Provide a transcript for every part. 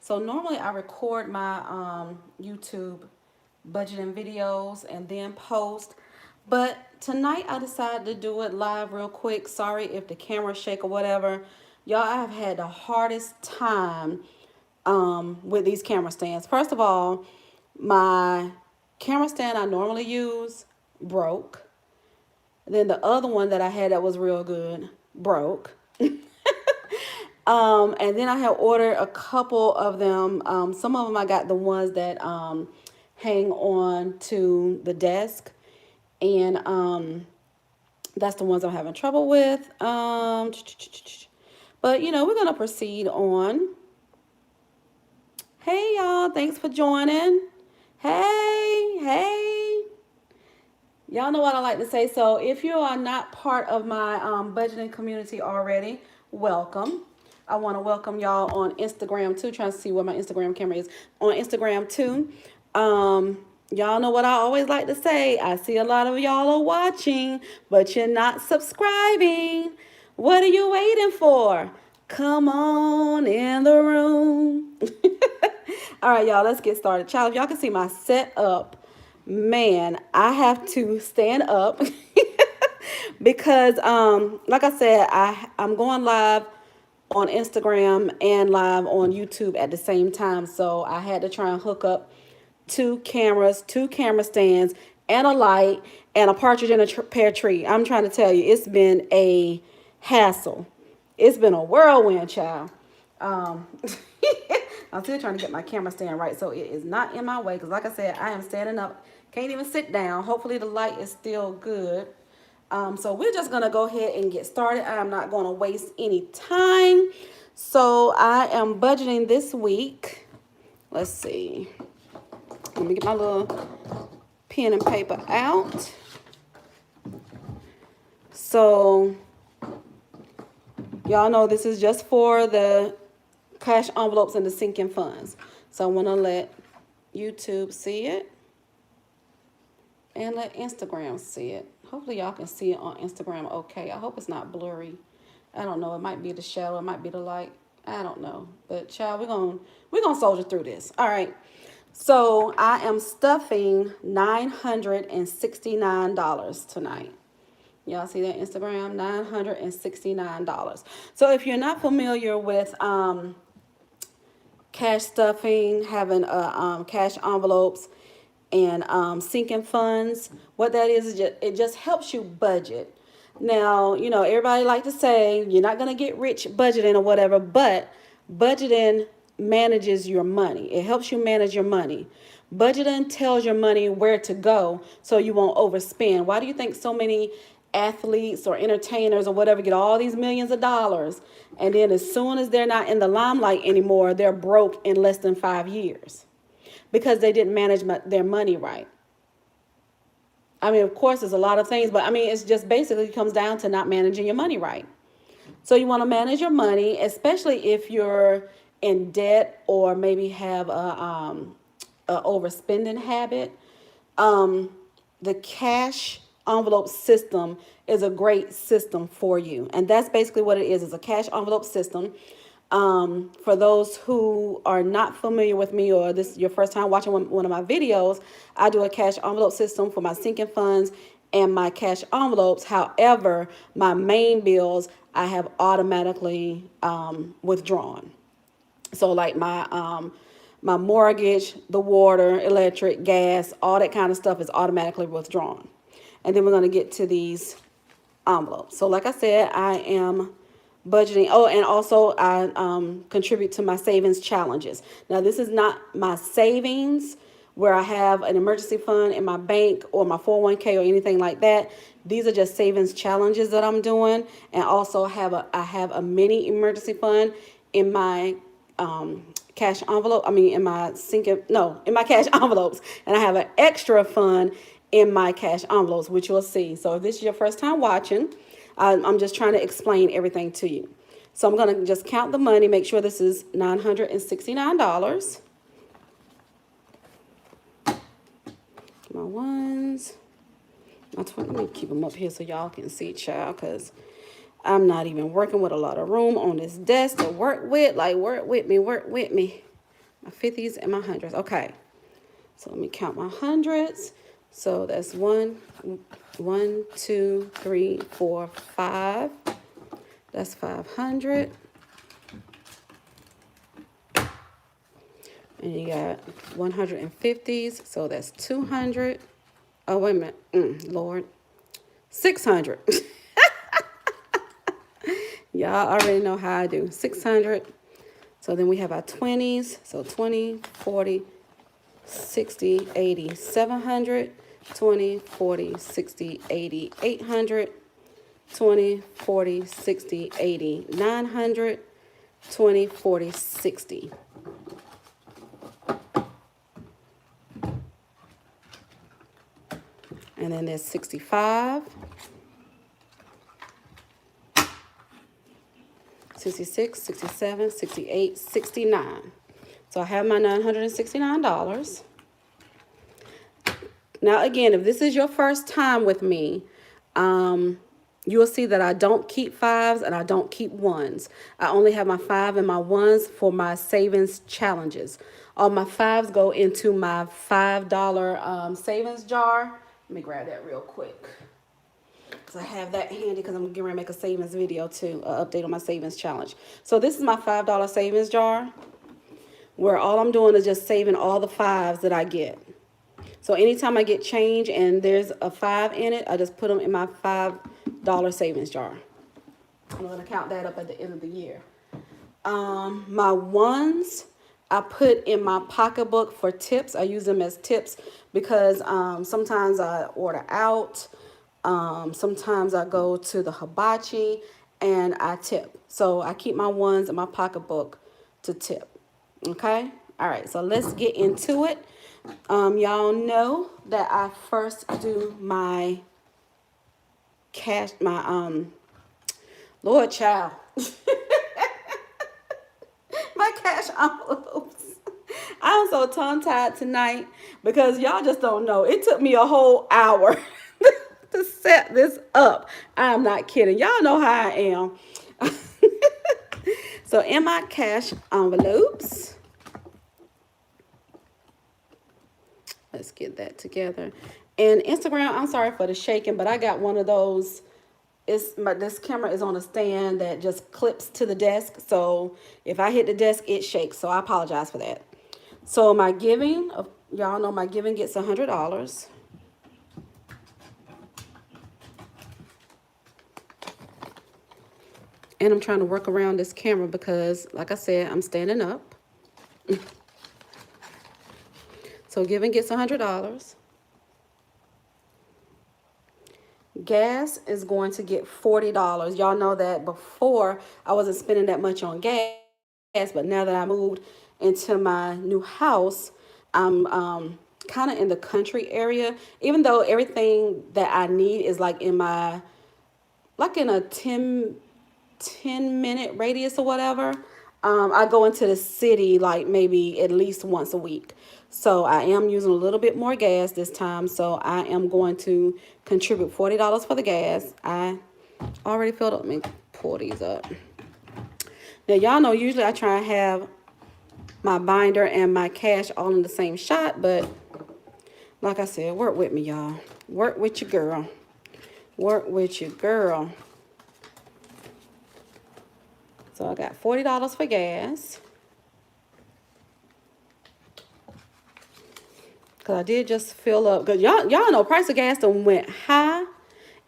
So normally I record my YouTube budgeting videos and then post. But tonight I decided to do it live real quick. Sorry if the camera shake or whatever. Y'all, I have had the hardest time with these camera stands. First of all, my camera stand I normally use broke. Then the other one that I had that was real good broke. And then I have ordered a couple of them. Some of them I got the ones that hang on to the desk, and that's the ones I'm having trouble with. But you know, we're gonna proceed on. Hey y'all, thanks for joining. Hey, hey. Y'all know what I like to say. So if you are not part of my budgeting community already, welcome. I want to welcome y'all on Instagram too. Trying to see where my Instagram camera is. On Instagram too. Y'all know what I always like to say. I see a lot of y'all are watching, but you're not subscribing. What are you waiting for? Come on in the room. All right, y'all, let's get started. Child, if y'all can see my setup, man, I have to stand up because like I said, I'm going live on Instagram and live on YouTube at the same time. So I had to try and hook up two cameras, two camera stands, and a light, and a partridge in a pear tree. I'm trying to tell you, it's been a hassle. It's been a whirlwind, child. Um, I'm still trying to get my camera stand right so it is not in my way. Because like I said, I am standing up. Can't even sit down. Hopefully the light is still good. So we're just going to go ahead and get started. I'm not going to waste any time. So I am budgeting this week. Let's see. Let me get my little pen and paper out. So y'all know this is just for the cash envelopes and the sinking funds. So I want to let YouTube see it and let Instagram see it. Hopefully y'all can see it on Instagram okay. I hope it's not blurry. I don't know. It might be the shadow. It might be the light. I don't know. But child, we're gonna soldier through this. All right. So I am stuffing $969 tonight. Y'all see that Instagram? $969. So if you're not familiar with cash stuffing, having cash envelopes, and sinking funds, what that is just, it just helps you budget. Now, you know, everybody like to say you're not going to get rich budgeting or whatever, but budgeting manages your money. It helps you manage your money. Budgeting tells your money where to go so you won't overspend. Why do you think so many athletes or entertainers or whatever get all these millions of dollars, and then as soon as they're not in the limelight anymore, they're broke in less than 5 years? Because they didn't manage their money right. I mean, of course, there's a lot of things, but I mean, it's just basically comes down to not managing your money right. So you want to manage your money, especially if you're in debt or maybe have a overspending habit. The cash envelope system is a great system for you, and that's basically what it is. It's a cash envelope system. For those who are not familiar with me, or this is your first time watching one of my videos, I do a cash envelope system for my sinking funds and my cash envelopes. However, my main bills I have automatically withdrawn. So like my mortgage, the water, electric, gas, all that kind of stuff is automatically withdrawn. And then we're going to get to these envelopes. So like I said, I am budgeting. Oh, and also I contribute to my savings challenges. Now, this is not my savings where I have an emergency fund in my bank or my 401k or anything like that. These are just savings challenges that I'm doing. And also I have a mini emergency fund in my cash envelope. I mean, in my cash envelopes. And I have an extra fund in my cash envelopes, which you'll see. So if this is your first time watching, I'm just trying to explain everything to you. So I'm going to just count the money, make sure this is $969. My ones, my 20, let me keep them up here so y'all can see, child, because I'm not even working with a lot of room on this desk to work with. Like, work with me, work with me. My 50s and my hundreds. Okay. So let me count my hundreds. So that's 1, 2, 3, 4, 5. That's 500. And you got 150s. So that's 200. Oh, wait a minute. Lord. 600. Y'all already know how I do. 600. So then we have our 20s. So 20, 40, 60, 80, 700. 20, 40, 60, 80, 800. 20, 40, 60, 80, 900. 20, 40, 60. And then there's 65. 66, 67, 68, 69. So I have my $969. Now, again, if this is your first time with me, you'll see that I don't keep fives and I don't keep ones. I only have my 5 and my ones for my savings challenges. All my fives go into my $5 savings jar. Let me grab that real quick. So I have that handy because I'm getting ready to make a savings video too, update on my savings challenge. So this is my $5 savings jar where all I'm doing is just saving all the fives that I get. So anytime I get change and there's a 5 in it, I just put them in my $5 savings jar. I'm going to count that up at the end of the year. My ones, I put in my pocketbook for tips. I use them as tips because sometimes I order out. Sometimes I go to the hibachi and I tip. So I keep my ones in my pocketbook to tip. Okay? All right, so let's get into it. Y'all know that I first do my cash, Lord child. My cash envelopes. I'm so tongue-tied tonight because y'all just don't know. It took me a whole hour to set this up. I'm not kidding. Y'all know how I am. So in my cash envelopes, let's get that together. And Instagram, I'm sorry for the shaking, but I got one of those. This camera is on a stand that just clips to the desk. So if I hit the desk, it shakes. So I apologize for that. So my giving, y'all know my giving gets $100. And I'm trying to work around this camera because, like I said, I'm standing up. So giving gets $100. Gas is going to get $40. Y'all know that before I wasn't spending that much on gas, but now that I moved into my new house, I'm kind of in the country area. Even though everything that I need is like in a 10-minute radius or whatever. I go into the city like maybe at least once a week. So I am using a little bit more gas this time. So I am going to contribute $40 for the gas. I already filled up. Let me pull these up. Now, y'all know usually I try and have my binder and my cash all in the same shot. But like I said, work with me, y'all. Work with your girl. Work with your girl. So I got $40 for gas. Because I did just fill up. Because y'all know price of gas done went high.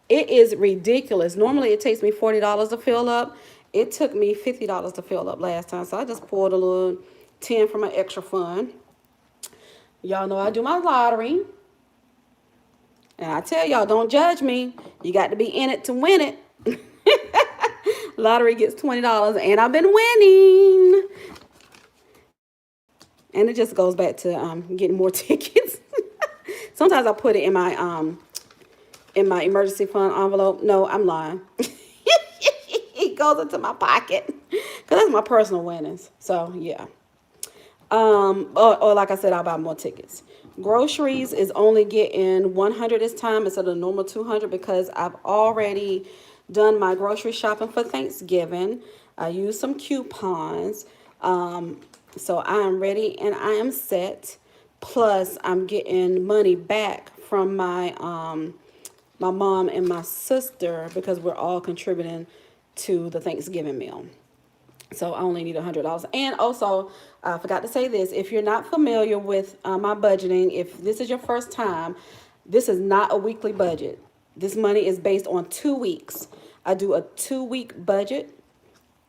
It is ridiculous. Normally it takes me $40 to fill up. It took me $50 to fill up last time. So I just pulled a little 10 from my extra fund. Y'all know I do my lottery. And I tell y'all, don't judge me. You got to be in it to win it. Lottery gets $20 and I've been winning. And it just goes back to getting more tickets. Sometimes I put it in my emergency fund envelope. No, I'm lying. It goes into my pocket because that's my personal winnings. So yeah. Or like I said, I'll buy more tickets. Groceries is only getting $100 this time instead of the normal $200 because I've already done my grocery shopping for Thanksgiving. I used some coupons. So I am ready and I am set. Plus, I'm getting money back from my mom and my sister because we're all contributing to the Thanksgiving meal. So I only need $100. And also, I forgot to say this: if you're not familiar with my budgeting, if this is your first time, this is not a weekly budget. This money is based on 2 weeks. I do a 2 week budget,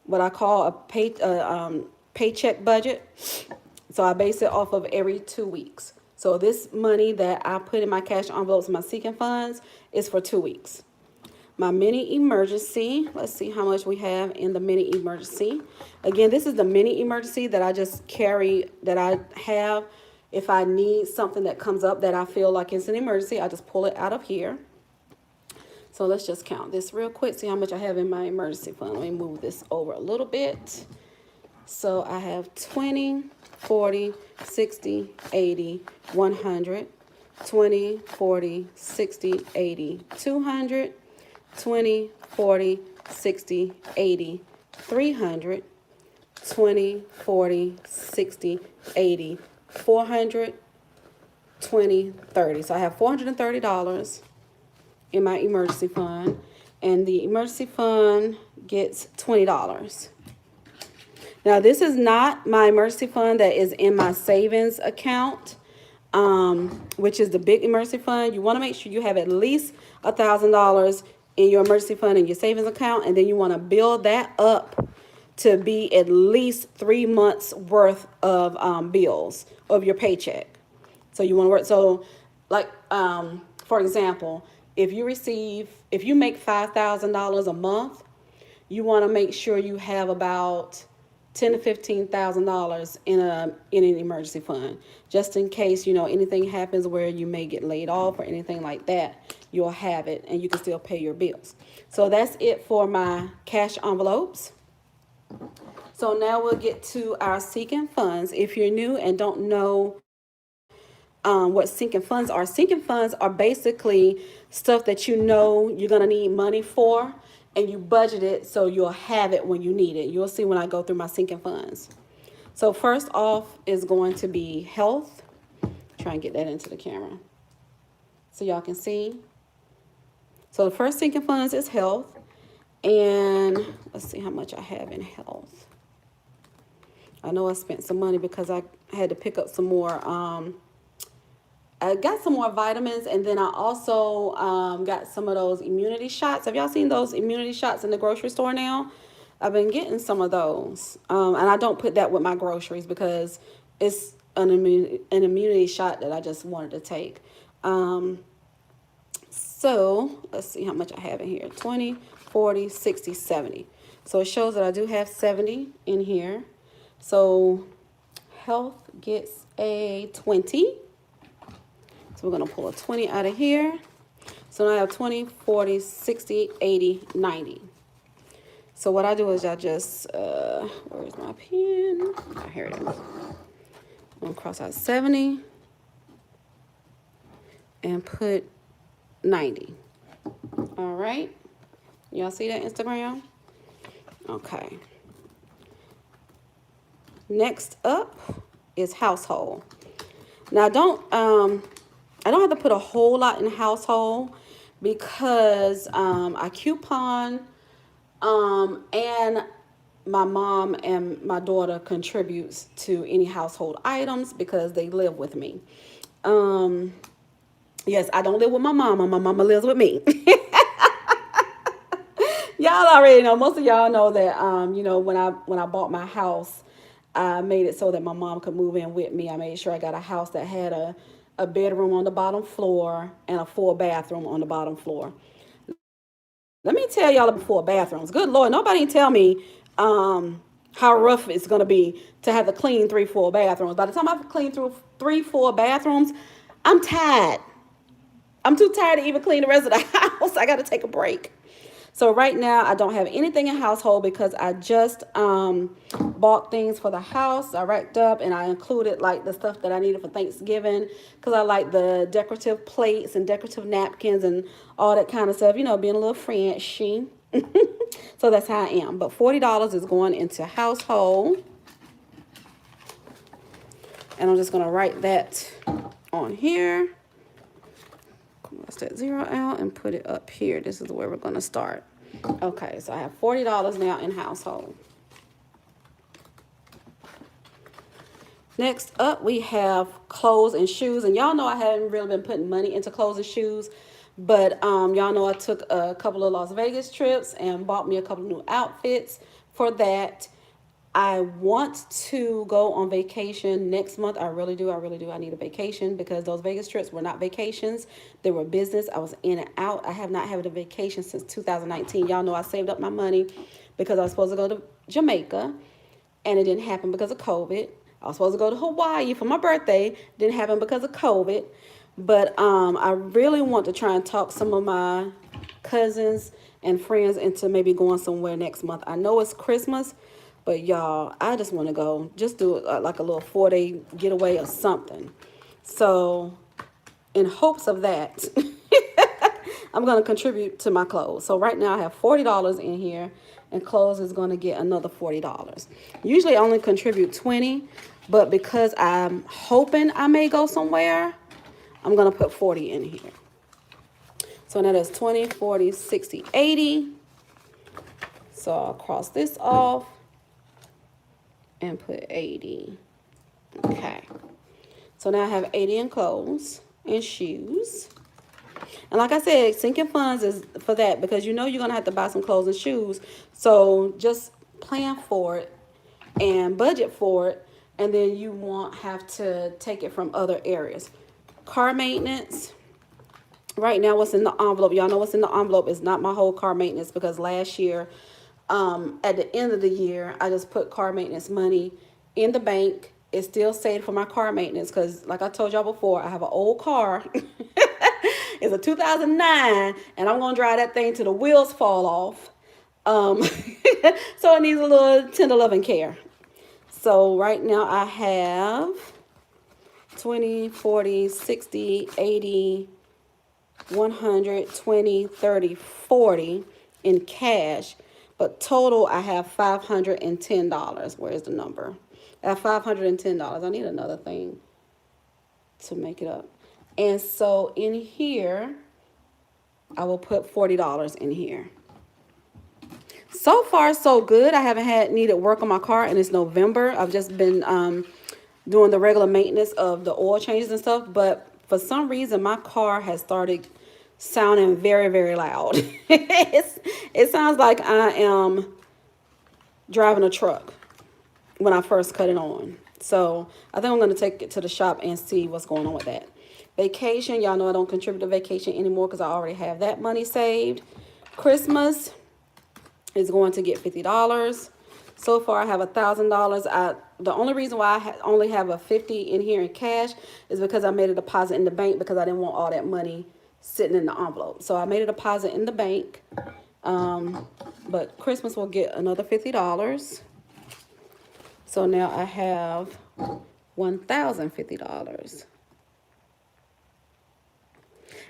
what I call a paycheck budget. So I base it off of every 2 weeks. So this money that I put in my cash envelopes, my sinking funds, is for 2 weeks. My mini emergency, let's see how much we have in the mini emergency. Again, this is the mini emergency that I just carry, that I have. If I need something that comes up that I feel like it's an emergency, I just pull it out of here. So let's just count this real quick, see how much I have in my emergency fund. Let me move this over a little bit. So I have 20, 40, 60, 80, 100, 20, 40, 60, 80, 200, 20, 40, 60, 80, 300, 20, 40, 60, 80, 400, 20, 30. So I have $430 in my emergency fund, and the emergency fund gets $20. Now, this is not my emergency fund that is in my savings account, which is the big emergency fund. You want to make sure you have at least $1,000 in your emergency fund and your savings account, and then you want to build that up to be at least 3 months worth of bills of your paycheck. So you want to work. So, like, for example, if you make $5,000 a month, you want to make sure you have about $10,000 to $15,000 in an emergency fund, just in case anything happens where you may get laid off or anything like that. You'll have it, and you can still pay your bills. So that's it for my cash envelopes. So now we'll get to our sinking funds. If you're new and don't know what sinking funds are basically stuff that you're gonna need money for, and you budget it so you'll have it when you need it. You'll see when I go through my sinking funds. So first off is going to be health. Try and get that into the camera so y'all can see. So the first sinking funds is health, and let's see how much I have in health. I know I spent some money because I had to pick up some more. I got some more vitamins, and then I also got some of those immunity shots. Have y'all seen those immunity shots in the grocery store now? I've been getting some of those, and I don't put that with my groceries because it's an immunity shot that I just wanted to take. So let's see how much I have in here. 20, 40, 60, 70. So it shows that I do have 70 in here. So health gets a 20. So we're going to pull a 20 out of here. So now I have 20, 40, 60, 80, 90. So what I do is I just, where's my pen? Oh, here it is. I'm going to cross out 70 and put 90. All right. Y'all see that, Instagram? Okay. Next up is household. Now I don't have to put a whole lot in household because I coupon, and my mom and my daughter contributes to any household items because they live with me. Yes, I don't live with my mama. My mama lives with me. Y'all already know. Most of y'all know that when I bought my house, I made it so that my mom could move in with me. I made sure I got a house that had a bedroom on the bottom floor and a full bathroom on the bottom floor. Let me tell y'all about 4 bathrooms. Good Lord, nobody tell me how rough it's going to be to have to clean 3 full bathrooms. By the time I've cleaned through 3 full bathrooms, I'm tired. I'm too tired to even clean the rest of the house. I got to take a break. So right now, I don't have anything in household because I just bought things for the house. I racked up and I included like the stuff that I needed for Thanksgiving because I like the decorative plates and decorative napkins and all that kind of stuff, being a little Frenchy. So that's how I am. But $40 is going into household. And I'm just going to write that on here. Cross that 0 out and put it up here. This is where we're going to start. Okay, so I have $40 now in household. Next up, we have clothes and shoes. And y'all know I haven't really been putting money into clothes and shoes. But y'all know I took a couple of Las Vegas trips and bought me a couple of new outfits for that. I want to go on vacation next month. I really do. I need a vacation because those Vegas trips were not vacations. They were business. I was in and out. I have not had a vacation since 2019. Y'all know I saved up my money because I was supposed to go to Jamaica and it didn't happen because of COVID. I was supposed to go to Hawaii for my birthday. Didn't happen because of COVID. But I really want to try and talk some of my cousins and friends into maybe going somewhere next month. I know it's Christmas, but y'all, I just want to go, just do like a little 4-day getaway or something. So in hopes of that, I'm going to contribute to my clothes. So right now I have $40 in here and clothes is going to get another $40. Usually I only contribute $20, but because I'm hoping I may go somewhere, I'm going to put 40 in here. So now that's 20, 40, 60, 80. So I'll cross this off and put 80. Okay. So now I have 80 in clothes and shoes. And like I said, sinking funds is for that because you know you're going to have to buy some clothes and shoes. So just plan for it and budget for it. And then you won't have to take it from other areas. Car maintenance. Right now, what's in the envelope? Y'all know what's in the envelope is not my whole car maintenance because last year, at the end of the year, I just put car maintenance money in the bank. It's still saved for my car maintenance because, like I told y'all before, I have an old car. It's a 2009, and I'm going to drive that thing till the wheels fall off. So it needs a little tender loving care. So right now I have 20, 40, 60, 80, 100, 20, 30, 40 in cash. But total, I have $510. Where's the number? I have $510. I need another thing to make it up. And so in here, I will put $40 in here. So far, so good. I haven't had needed work on my car, and it's November. I've just been doing the regular maintenance of the oil changes and stuff. But for some reason, my car has started sounding very, very loud. It sounds like I am driving a truck when I first cut it on. So I think I'm going to take it to the shop and see what's going on with that. Vacation, y'all know I don't contribute to vacation anymore because I already have that money saved. Christmas is going to get $50. So far, I have $1,000. The only reason why I only have a $50 in here in cash is because I made a deposit in the bank because I didn't want all that money sitting in the envelope. So I made a deposit in the bank. But Christmas will get another $50. So now I have $1,050.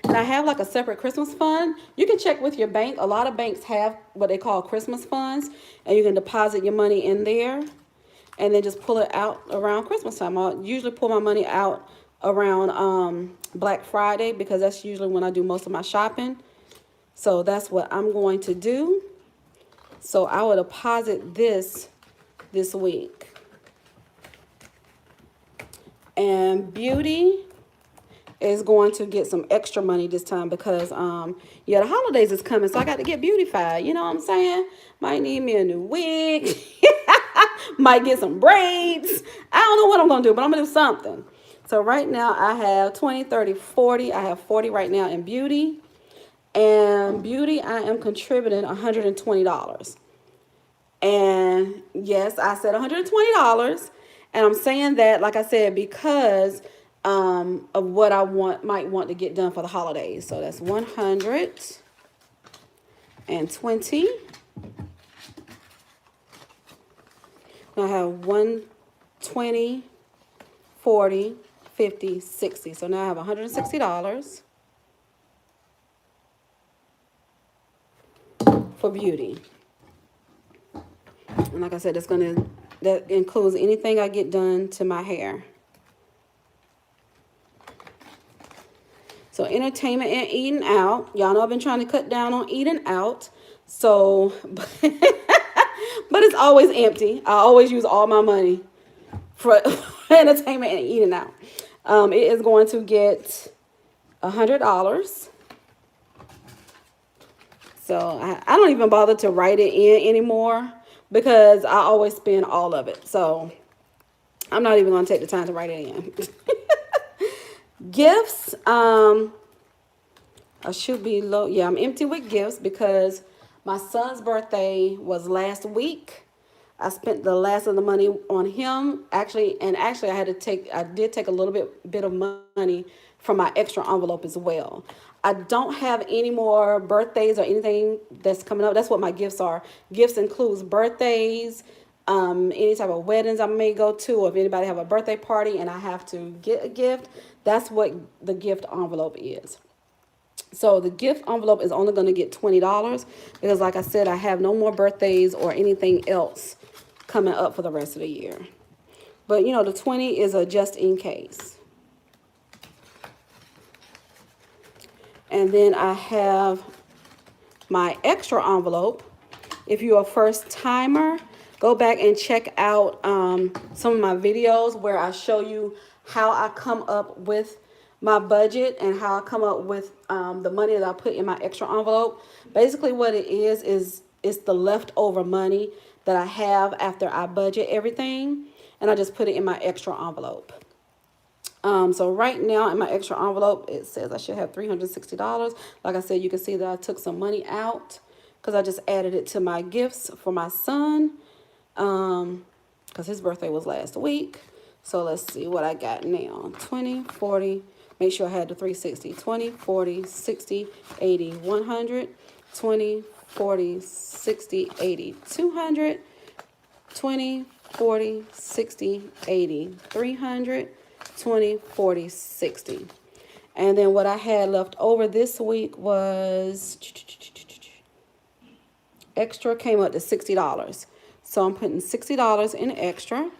And I have like a separate Christmas fund. You can check with your bank. A lot of banks have what they call Christmas funds. And you can deposit your money in there. And then just pull it out around Christmas time. I usually pull my money out around Black Friday because that's usually when I do most of my shopping. So that's what I'm going to do. So I will deposit this week. And beauty is going to get some extra money this time because yeah, the holidays is coming, so I got to get beautified. You know what I'm saying? Might need me a new wig. Might get some braids. I don't know what I'm gonna do, but I'm gonna do something. So right now I have 20, 30, 40. I have 40 right now in beauty. And beauty, I am contributing $120. And yes, I said $120. And I'm saying that, like I said, because of what I might want to get done for the holidays. So that's 120. I have 120, 40, 50, 60. So now I have $160 for beauty. And like I said, that includes anything I get done to my hair. So entertainment and eating out. Y'all know I've been trying to cut down on eating out. So, but it's always empty. I always use all my money for entertainment and eating out. It is going to get $100. So I don't even bother to write it in anymore because I always spend all of it. So I'm not even going to take the time to write it in. Gifts. I should be low. Yeah, I'm empty with gifts because my son's birthday was last week. I spent the last of the money on him. Actually, I did take a little bit of money from my extra envelope as well. I don't have any more birthdays or anything that's coming up. That's what my gifts are. Gifts includes birthdays, any type of weddings I may go to, or if anybody have a birthday party and I have to get a gift, that's what the gift envelope is. So the gift envelope is only going to get $20 because, like I said, I have no more birthdays or anything else coming up for the rest of the year. But, the 20 is a just in case. And then I have my extra envelope. If you're a first timer, go back and check out some of my videos where I show you how I come up with my budget and how I come up with the money that I put in my extra envelope. Basically what it is it's the leftover money that I have after I budget everything, and I just put it in my extra envelope. So right now in my extra envelope, it says I should have $360. Like I said, you can see that I took some money out because I just added it to my gifts for my son because his birthday was last week. So let's see what I got now. 20, 40, make sure I had the 360. 20, 40, 60, 80, 100, 20, 40, 60, 80, 200, 20, 40, 60, 80, 300, 20, 40, 60. And then what I had left over this week was extra, came up to $60. So I'm putting $60 in extra.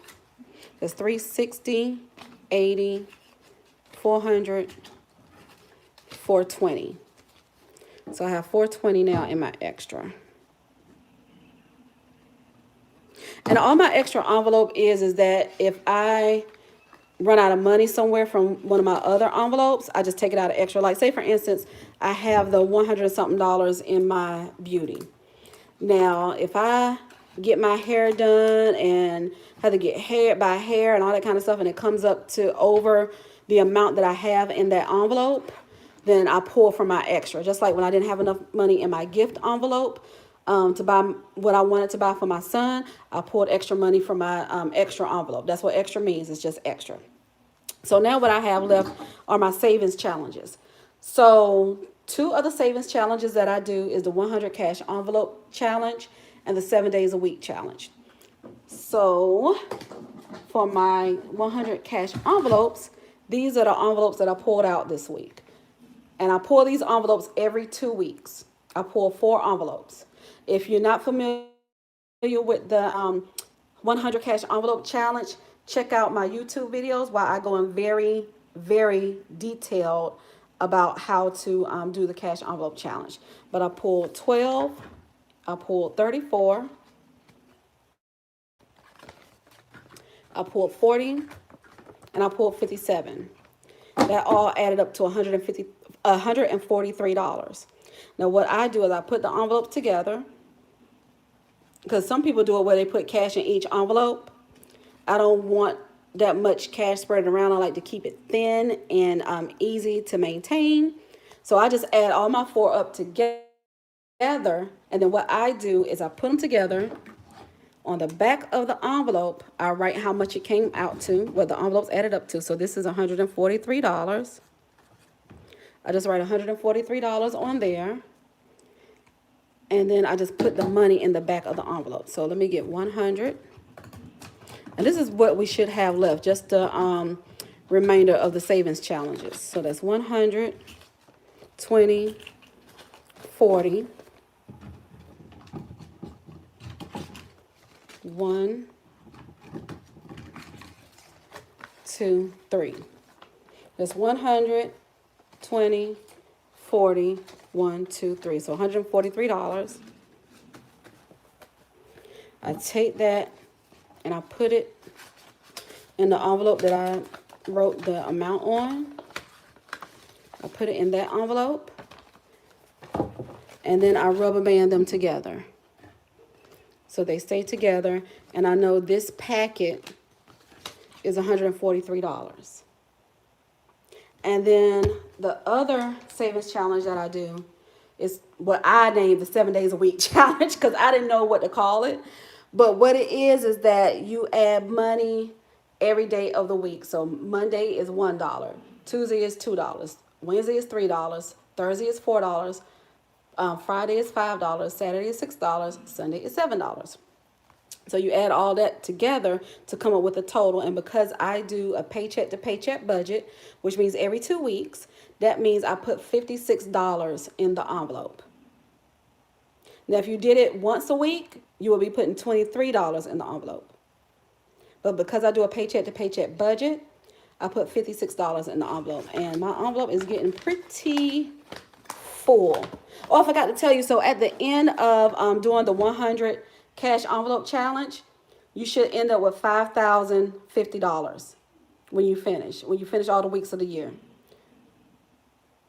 That's 360, 80, 400, 420. So I have 420 now in my extra. And all my extra envelope is that if I run out of money somewhere from one of my other envelopes, I just take it out of extra. Like say for instance, I have the $100 something in my beauty. Now, if I get my hair done and have to get hair by hair and all that kind of stuff, and it comes up to over the amount that I have in that envelope, then I pull from my extra. Just like when I didn't have enough money in my gift envelope to buy what I wanted to buy for my son, I pulled extra money from my extra envelope. That's what extra means. It's just extra. So now what I have left are my savings challenges. So 2 other savings challenges that I do is the 100 cash envelope challenge and the 7 days a week challenge. So for my 100 cash envelopes, these are the envelopes that I pulled out this week. And I pull these envelopes every 2 weeks. I pull 4 envelopes. If you're not familiar with the 100 cash envelope challenge, check out my YouTube videos where I go in very, very detailed about how to do the cash envelope challenge. But I pulled 12, I pulled 34, I pulled 40, and I pulled 57. That all added up to $143. Now what I do is I put the envelopes together, because some people do it where they put cash in each envelope. I don't want that much cash spread around. I like to keep it thin and easy to maintain. So I just add all my 4 up together. And then what I do is I put them together. On the back of the envelope, I write how much it came out to, what the envelopes added up to. So this is $143. I just write $143 on there. And then I just put the money in the back of the envelope. So let me get 100. And this is what we should have left, just the remainder of the savings challenges. So that's 100, 20, 40, 1, 2, 3. That's 100, 20, 40, 1, 2, 3. So $143. I take that and I put it in the envelope that I wrote the amount on. I put it in that envelope. And then I rubber band them together. So they stay together. And I know this packet is $143. And then the other savings challenge that I do is what I named the 7 days a week challenge, because I didn't know what to call it. But what it is that you add money every day of the week. So Monday is $1, Tuesday is $2, Wednesday is $3, Thursday is $4, Friday is $5, Saturday is $6, Sunday is $7. So you add all that together to come up with a total. And because I do a paycheck to paycheck budget, which means every 2 weeks, that means I put $56 in the envelope. Now, if you did it once a week, you will be putting $23 in the envelope. But because I do a paycheck to paycheck budget, I put $56 in the envelope. And my envelope is getting pretty full. Oh, I forgot to tell you. So at the end of doing the 100 cash envelope challenge, you should end up with $5,050 when you finish all the weeks of the year.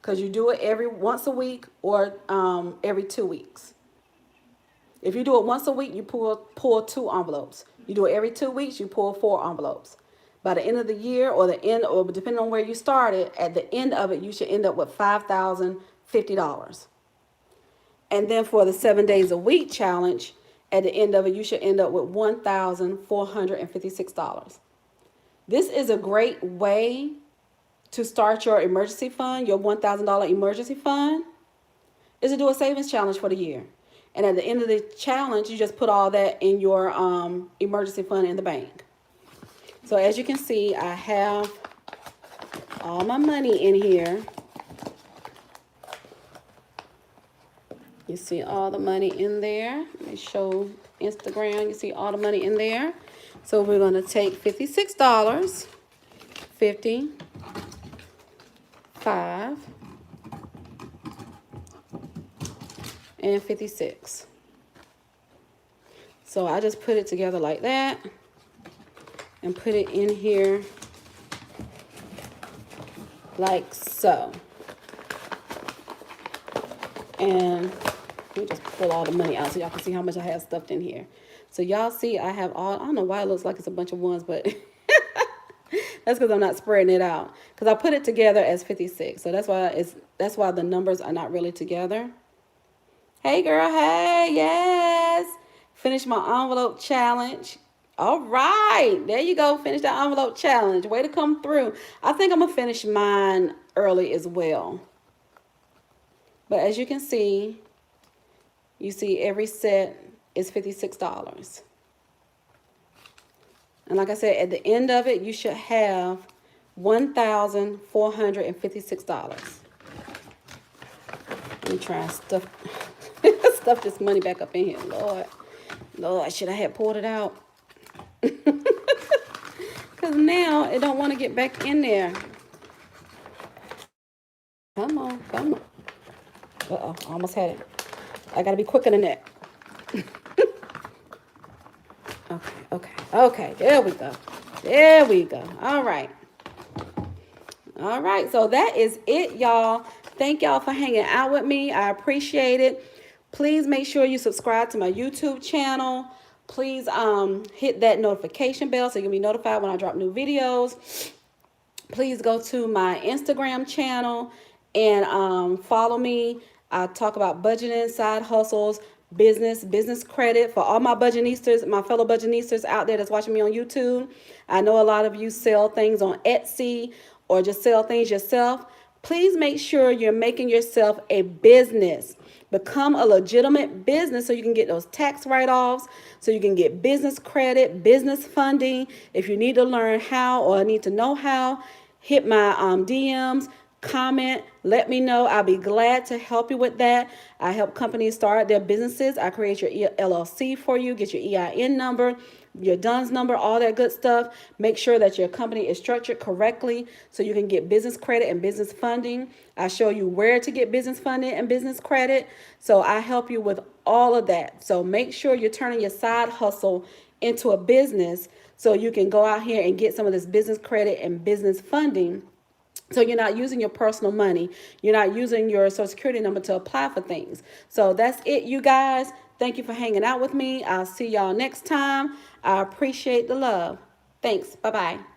Because you do it once a week or every 2 weeks. If you do it once a week, you pull 2 envelopes. You do it every 2 weeks, you pull 4 envelopes. By the end of the year or depending on where you started, at the end of it, you should end up with $5,050. And then for the 7 days a week challenge, at the end of it, you should end up with $1,456. This is a great way to start your emergency fund, your $1,000 emergency fund, is to do a savings challenge for the year. And at the end of the challenge, you just put all that in your emergency fund in the bank. So as you can see, I have all my money in here. You see all the money in there. Let me show Instagram. You see all the money in there. So we're going to take $56, 50, 5, and 56. So I just put it together like that and put it in here like so. And let me just pull all the money out so y'all can see how much I have stuffed in here. So y'all see I have I don't know why it looks like it's a bunch of ones, but that's because I'm not spreading it out. Because I put it together as 56. So that's why the numbers are not really together. Hey girl, hey, yes. Finish my envelope challenge. All right, there you go. Finish the envelope challenge. Way to come through. I think I'm going to finish mine early as well. But as you can see, you see every set is $56. And like I said, at the end of it, you should have $1,456. Let me try and stuff this money back up in here. Lord, should I have pulled it out? Because now it don't want to get back in there. Come on. Uh-oh, I almost had it. I got to be quicker than that. Okay, there we go. All right, so that is it, y'all. Thank y'all for hanging out with me. I appreciate it. Please make sure you subscribe to my YouTube channel. Please hit that notification bell so you can be notified when I drop new videos. Please go to my Instagram channel and follow me. I talk about budgeting, side hustles, business credit for all my budgetistas, my fellow budgetistas out there that's watching me on YouTube. I know a lot of you sell things on Etsy or just sell things yourself. Please make sure you're making yourself a business. Become a legitimate business so you can get those tax write-offs, so you can get business credit, business funding. If you need to learn how or need to know how, hit my DMs. Comment, let me know. I'll be glad to help you with that. I help companies start their businesses. I create your LLC for you, get your EIN number, your DUNS number, all that good stuff. Make sure that your company is structured correctly so you can get business credit and business funding. I show you where to get business funding and business credit. So I help you with all of that. So make sure you're turning your side hustle into a business so you can go out here and get some of this business credit and business funding. So you're not using your personal money. You're not using your social security number to apply for things. So that's it, you guys. Thank you for hanging out with me. I'll see y'all next time. I appreciate the love. Thanks. Bye-bye.